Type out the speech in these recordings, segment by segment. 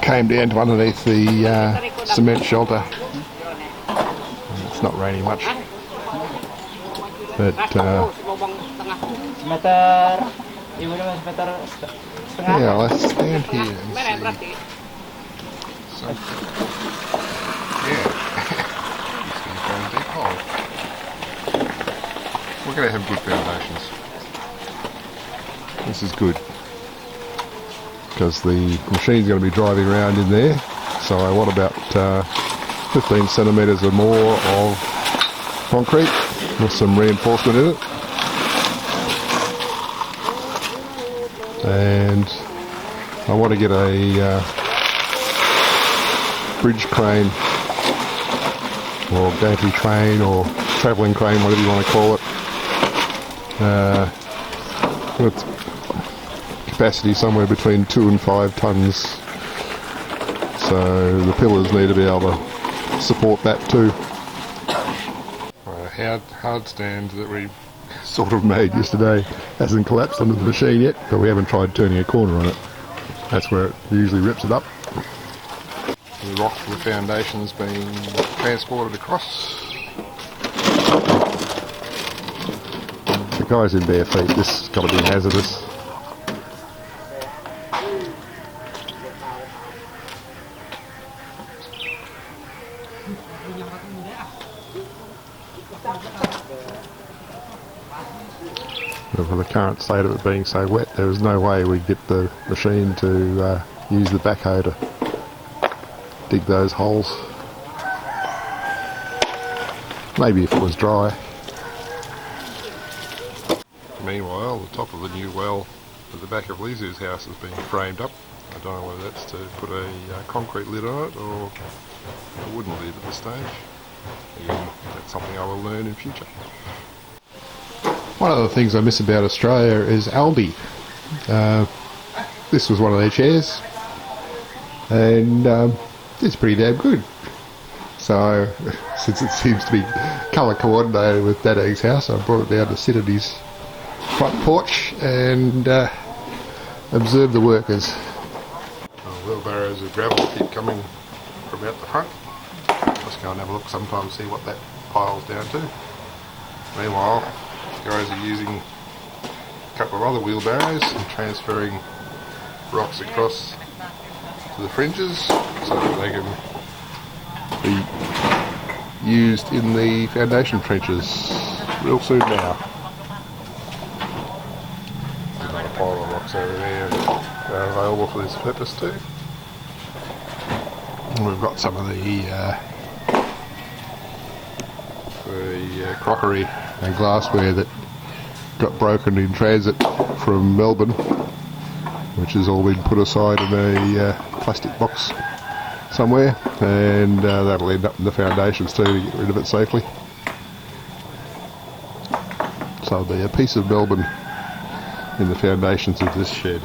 came down to underneath the cement shelter. It's not raining much, but yeah, let's stand here and see something. Yeah, it's going to go in a deep hole. We're going to have good foundations. This is good, because the machine's going to be driving around in there, so I want about 15 centimetres or more of concrete with some reinforcement in it, and I want to get a bridge crane or gantry crane or travelling crane, whatever you want to call it, with capacity somewhere between 2 and 5 tonnes, so the pillars need to be able to support that too. Hard stand that we sort of made yesterday hasn't collapsed under the machine yet, but we haven't tried turning a corner on it. That's where it usually rips it up. The rock for the foundation's been transported across. The guys in bare feet, this has got to be hazardous. But for the current state of it being so wet, there was no way we'd get the machine to use the backhoe to dig those holes. Maybe if it was dry. Meanwhile, the top of the new well at the back of Lizu's house is being framed up. I don't know whether that's to put a concrete lid on it or a wooden lid at this stage. Again, that's something I will learn in future. One of the things I miss about Australia is Aldi. This was one of their chairs, and it's pretty damn good. So, since it seems to be colour coordinated with Dad Egg's house, I brought it down to sit at his front porch and observe the workers. Wheelbarrows of gravel keep coming from out the front. Let's go and have a look sometime, see what that piles down to. Meanwhile, guys are using a couple of other wheelbarrows and transferring rocks across to the fringes so that they can be used in the foundation trenches real soon now. There's another pile of rocks over there available for this purpose too. And we've got some of the crockery and glassware that got broken in transit from Melbourne, which has all been put aside in a plastic box somewhere, and that'll end up in the foundations too to get rid of it safely. So there'll be a piece of Melbourne in the foundations of this shed.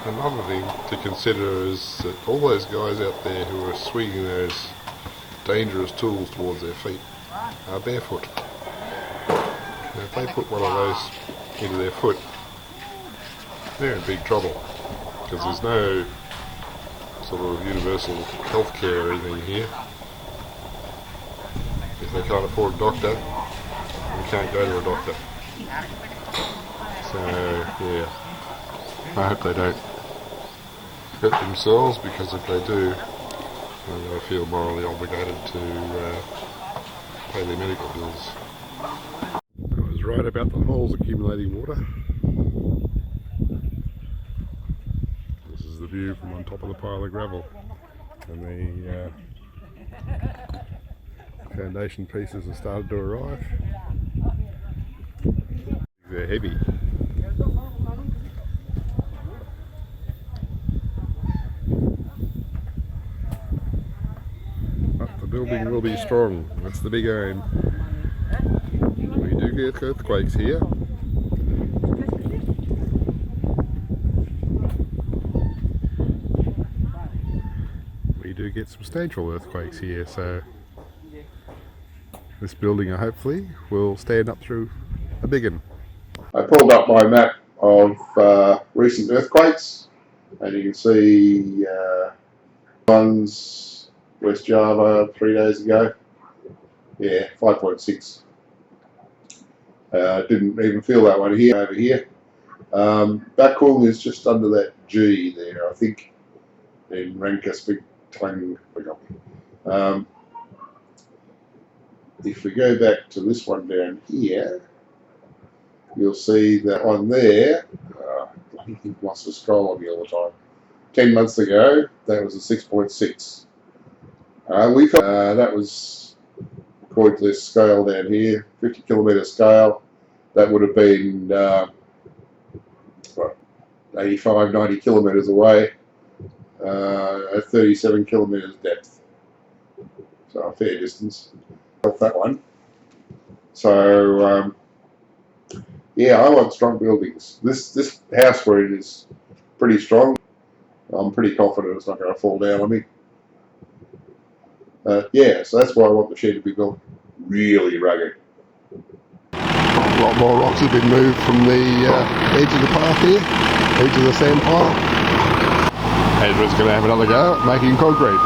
Another thing to consider is that all those guys out there who are swinging those dangerous tools towards their feet are barefoot. Now, if they put one of those into their foot, they're in big trouble, because there's no sort of universal health care or anything here. If they can't afford a doctor, they can't go to a doctor. So yeah, I hope they don't hurt themselves, because if they do, I feel morally obligated to pay their medical bills. I was right about the holes accumulating water. This is the view from on top of the pile of gravel, and the foundation pieces have started to arrive. They're heavy. The building will be strong, that's the big aim. We do get earthquakes here. We do get substantial earthquakes here, so this building hopefully will stand up through a big one. I pulled up my map of recent earthquakes, And you can see ones West Java 3 days ago. Yeah, 5.6. Didn't even feel that one here over here. Bakung is just under that G there, I think, in Rankus Big Tongue. If we go back to this one down here, you'll see that on there, I lost the scroll on me all the time. 10 months ago, that was a 6.6. We felt that was, according to this scale down here, 50 kilometre scale, that would have been 85, 90 kilometres away at 37 kilometres depth. So a fair distance. That one. So yeah, I want strong buildings. This house we're in is pretty strong. I'm pretty confident it's not going to fall down on me. Yeah, so that's why I want the shed to be built really rugged. A lot more rocks have been moved from the edge of the path here, edge of the sand pile. Edward's going to have another go at making concrete.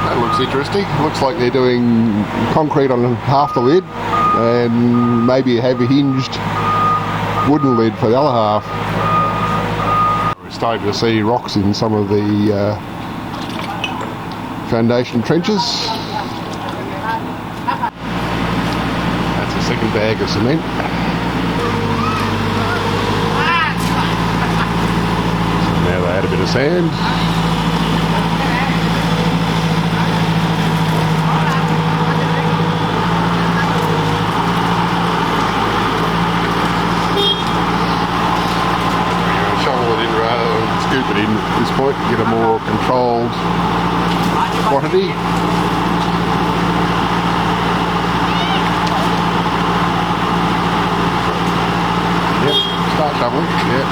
That looks interesting. Looks like they're doing concrete on half the lid and maybe a heavy hinged wooden lid for the other half. We're starting to see rocks in some of the foundation trenches. That's a second bag of cement. So now they add a bit of sand. Scoop it in at this point to get a more controlled quantity. Yep, start shoveling, yep.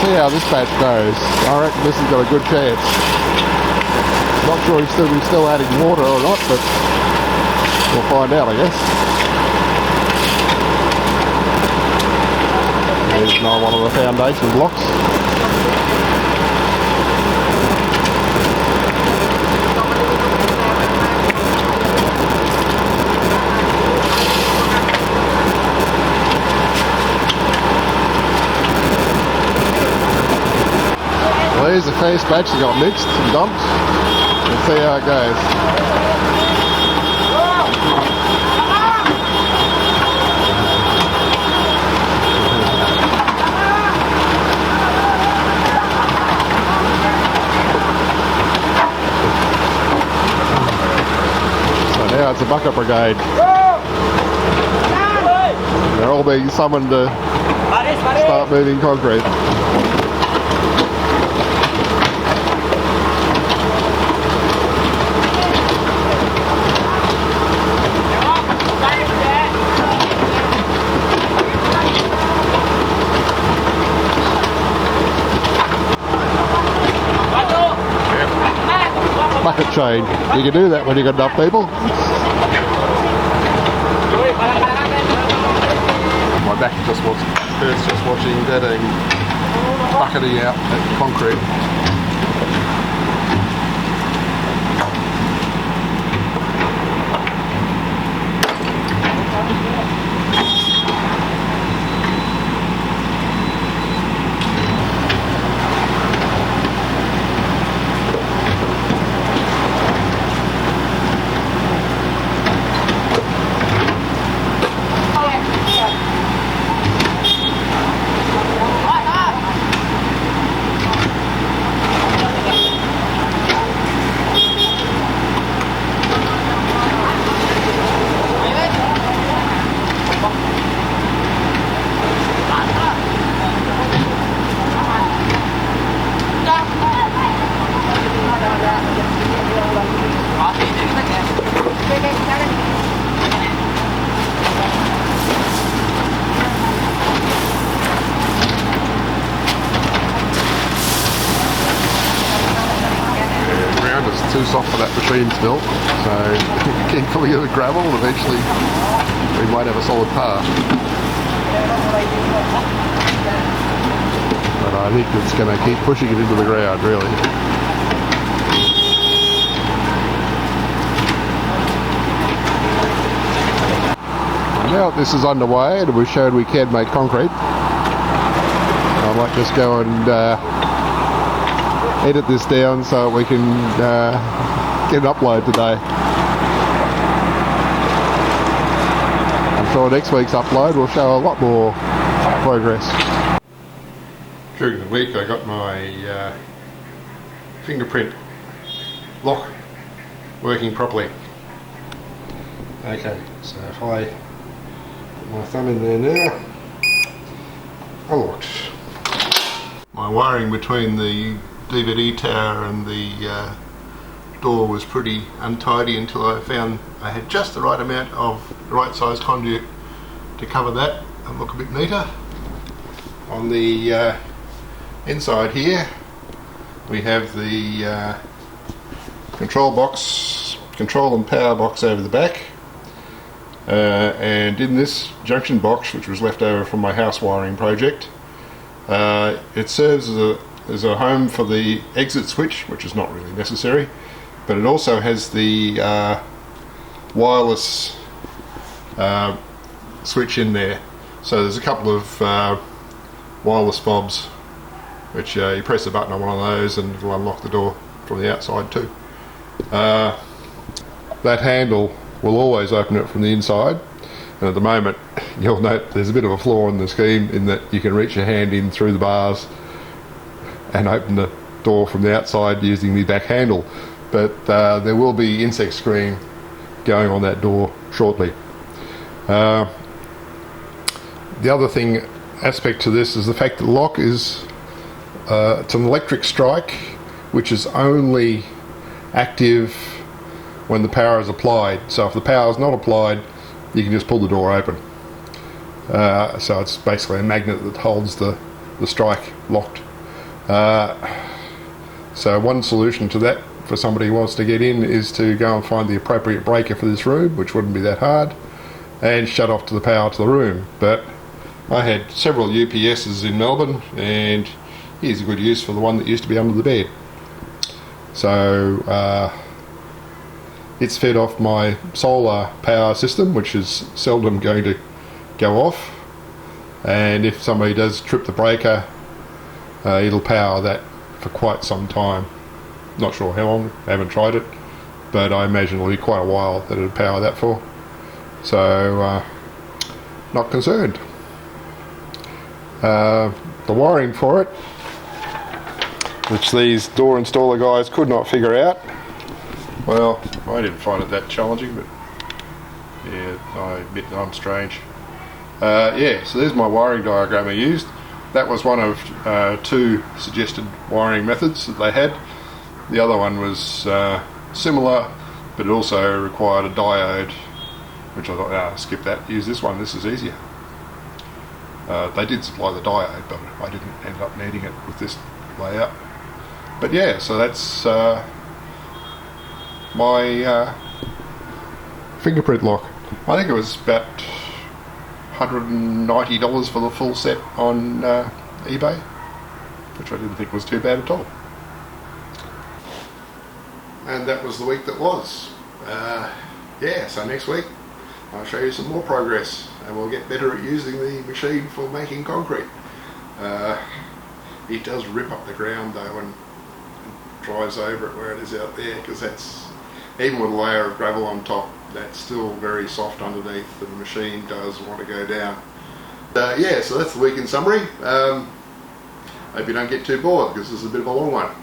See how this batch goes. I reckon this has got a good chance. Not sure he's still adding water or not, but we'll find out, I guess. There's one of the foundation blocks. There's the first batch that got mixed and dumped. Let's see how it goes. So now it's a bucket brigade. They're all being summoned to start moving concrete. Bucket chain. You can do that when you've got enough people. My back just watching Dad bucketing out that concrete. too soft for that machine still, so keep filling it with gravel and eventually we might have a solid path. But I think it's going to keep pushing it into the ground, really. Now that this is underway and we've shown we can make concrete, I might just go and edit this down so we can get an upload today. I'm sure next week's upload will show a lot more progress. During the week I got my fingerprint lock working properly. Okay, so if I put my thumb in there now, unlocked. My wiring between the DVD tower and the door was pretty untidy until I found I had just the right amount of the right size conduit to cover that and look a bit neater. On the inside here we have the control box, control and power box over the back, and in this junction box, which was left over from my house wiring project, it serves as a home for the exit switch, which is not really necessary, but it also has the wireless switch in there. So there's a couple of wireless fobs which you press a button on one of those and it'll unlock the door from the outside too. That handle will always open it from the inside, and at the moment you'll note there's a bit of a flaw in the scheme in that you can reach your hand in through the bars and open the door from the outside using the back handle, but there will be insect screen going on that door shortly. The other aspect to this is the fact that the lock is it's an electric strike which is only active when the power is applied. So if the power is not applied, you can just pull the door open. So it's basically a magnet that holds the strike locked. So one solution to that for somebody who wants to get in is to go and find the appropriate breaker for this room, which wouldn't be that hard, and shut off to the power to the room. But I had several UPSs in Melbourne, and here's a good use for the one that used to be under the bed. So it's fed off my solar power system, which is seldom going to go off, and if somebody does trip the breaker, it'll power that for quite some time. Not sure how long, I haven't tried it, but I imagine it'll be quite a while that it'll power that for. So not concerned. The wiring for it, which these door installer guys could not figure out, well, I didn't find it that challenging, but yeah, I admit that I'm strange. Yeah, so there's my wiring diagram I used. That was one of two suggested wiring methods that they had. The other one was similar, but it also required a diode, which I thought, skip that, use this one, this is easier. They did supply the diode, but I didn't end up needing it with this layout. But yeah, so that's my fingerprint lock. I think it was about $190 for the full set on eBay, which I didn't think was too bad at all. And that was the week that was. Yeah, so next week I'll show you some more progress and we'll get better at using the machine for making concrete. It does rip up the ground though and drives over it where it is out there, because that's, even with a layer of gravel on top, that's still very soft underneath and the machine does want to go down. Yeah, so that's the week in summary. Hope you don't get too bored because this is a bit of a long one.